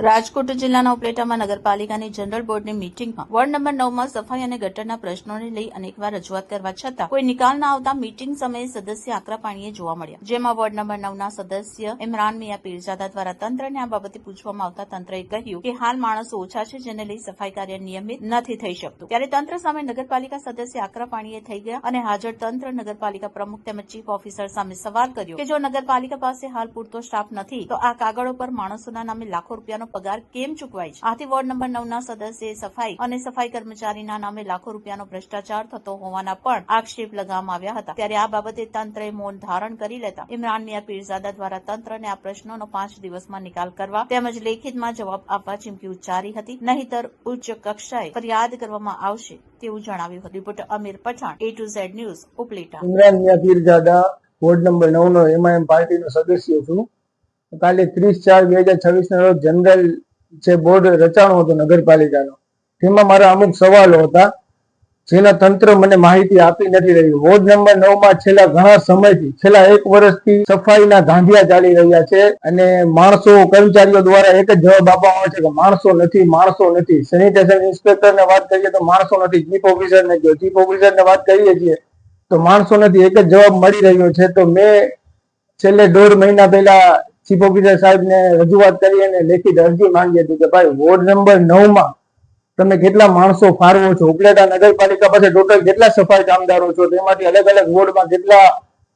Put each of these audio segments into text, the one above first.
રાજકોટ જિલ્લાના ઉપલેટામાં નગરપાલિકાની જનરલ બોર્ડની મીટિંગમાં વોર્ડ નંબર 9માં સફાઈ અને ગટરના પ્રશ્નોને લઈ અનેકવાર રજૂઆત કરવા છતાં કોઈ નિકાલ ન આવતા મીટિંગ સમયે સદસ્ય આકરા પાણીએ જોવા મળ્યા, જેમાં વોર્ડ નંબર 9ના સદસ્ય ઇમરાન મિયા પીરજાદા દ્વારા તંત્રને આ બાબતે પૂછવામાં આવતા તંત્રએ કહ્યું કે હાલ માણસો ઓછા છે, જેને લઈ સફાઈ કાર્ય નિયમિત નથી થઈ શકતું. ત્યારે તંત્ર સામે નગરપાલિકા સદસ્ય આકરા પાણીએ થઈ ગયા અને હાજર તંત્ર નગરપાલિકા પ્રમુખ તેમજ ચીફ ઓફિસર સામે સવાલ કર્યો કે જો નગરપાલિકા પાસે હાલ પૂરતો સ્ટાફ નથી તો આ કાગળો પર માણસોના નામે લાખો રૂપિયાનો પગાર કેમ ચૂકવાય છે? આથી વોર્ડ નંબર 9ના સદસ્ય સફાઈ અને સફાઈ કર્મચારીના નામે લાખો રૂપિયાનો ભ્રષ્ટાચાર થતો હોવાના પણ આક્ષેપ લગાવવામાં આવ્યા હતા. ત્યારે આ બાબતે તંત્રએ મૌન ધારણ કરી લેતા ઇમરાન મિયા પીરજાદા દ્વારા તંત્રને આ પ્રશ્નોનો 5 દિવસમાં નિકાલ કરવા તેમજ લેખિતમાં જવાબ આપવા ચીમકી ઉચ્ચારી હતી, નહીંતર ઉચ્ચ કક્ષાએ ફરિયાદ કરવામાં આવશે તેવું જણાવ્યું હતું. Reporter Amir Pathan, A to Z news, Upleta. Imran Miya Pirzada, ward number 9નો MIM પાર્ટીનો સદસ્ય છું. કાલે 30/4/2026 રોજ જનરલ જે બોર્ડ રચાણું હતું નગરપાલિકાનો, તેમાં મારા અમુક સવાલો હતા જેના તંત્ર મને માહિતી આપી નથી રહ્યું. વોર્ડ નંબર 9માં છેલ્લા ઘણા સમયથી, છેલ્લા 1 વર્ષથી સફાઈના ધાંધિયા ચાલી રહ્યા છે અને માણસો, કર્મચારીઓ દ્વારા એક જ જવાબ આપવામાં આવે છે કે માણસો નથી, માણસો નથી. સેનિટેશન ઇન્સ્પેક્ટરને વાત કરીએ તો માણસો નથી, ચીફ ઓફિસરને કહો, ચીફ ઓફિસરને વાત કરીએ છીએ તો માણસો નથી, એક જ જવાબ મળી રહ્યો છે. તો મેં છેલ્લે 1.5 મહિના પહેલા ચીફ ઓફિસર સાહેબને રજૂઆત કરી અને લેખિત અરજી માંગી હતી કે ભાઈ વોર્ડ નંબર 9માં તમે કેટલા માણસો ફાળવો છો, ઉપલેટા નગરપાલિકા પાસે ટોટલ કેટલા સફાઈ કામદારો છો, તેમાંથી અલગ અલગ વોર્ડમાં કેટલા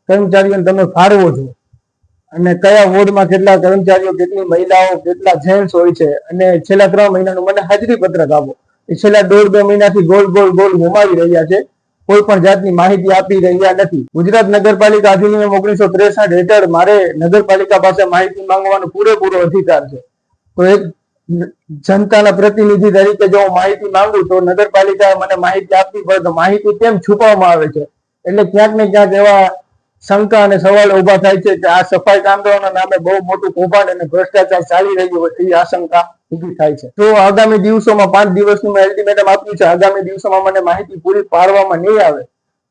કર્મચારીઓને તમે ફાળવો છો અને કયા વોર્ડમાં કેટલા કર્મચારીઓ, કેટલી મહિલાઓ, કેટલા જેન્ટ્સ હોય છે અને છેલ્લા 3 મહિનાનું મને હાજરી પત્રક આપો. એ છેલ્લા 1.5-2 મહિનાથી ગોળ ઘુમાવી રહ્યા છે, કોઈ પણ જાતની માહિતી આપી રહ્યા નથી. ગુજરાત નગરપાલિકા અધિનિયમ 1963 હેઠળ મારે નગરપાલિકા પાસે માહિતી માંગવાનો પૂરેપૂરો અધિકાર છે. તો એક જનતાના પ્રતિનિધિ તરીકે જો હું માહિતી માંગુ તો નગરપાલિકાએ મને માહિતી આપવી પડે, તો માહિતી કેમ છુપાવવામાં આવે છે? એટલે ક્યાંક ને ક્યાંક એવા શંકા અને સવાલો ઉભા થાય છે કે આ સફાઈ કામદારોના નામે બહુ મોટું કૌભાંડ અને ભ્રષ્ટાચાર ચાલી રહ્યું હોય એવી આશંકા ઉભી થાય છે. તો આગામી દિવસોમાં 5 દિવસનું મેં અલ્ટિમેટમ આપ્યું છે, આગામી દિવસોમાં મને માહિતી પૂરી પાડવામાં નહીં આવે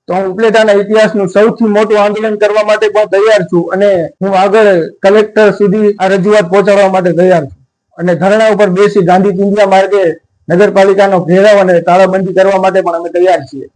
તો હું ઉપલેટાના ઇતિહાસનું સૌથી મોટું આંદોલન કરવા માટે પણ તૈયાર છું અને હું આગળ કલેક્ટર સુધી આ રજૂઆત પહોંચાડવા માટે તૈયાર છું અને ધરણા ઉપર બેસી ગાંધી પિંજરા માર્ગે નગરપાલિકાનો ઘેરાવ અને તાળાબંધી કરવા માટે પણ અમે તૈયાર છીએ.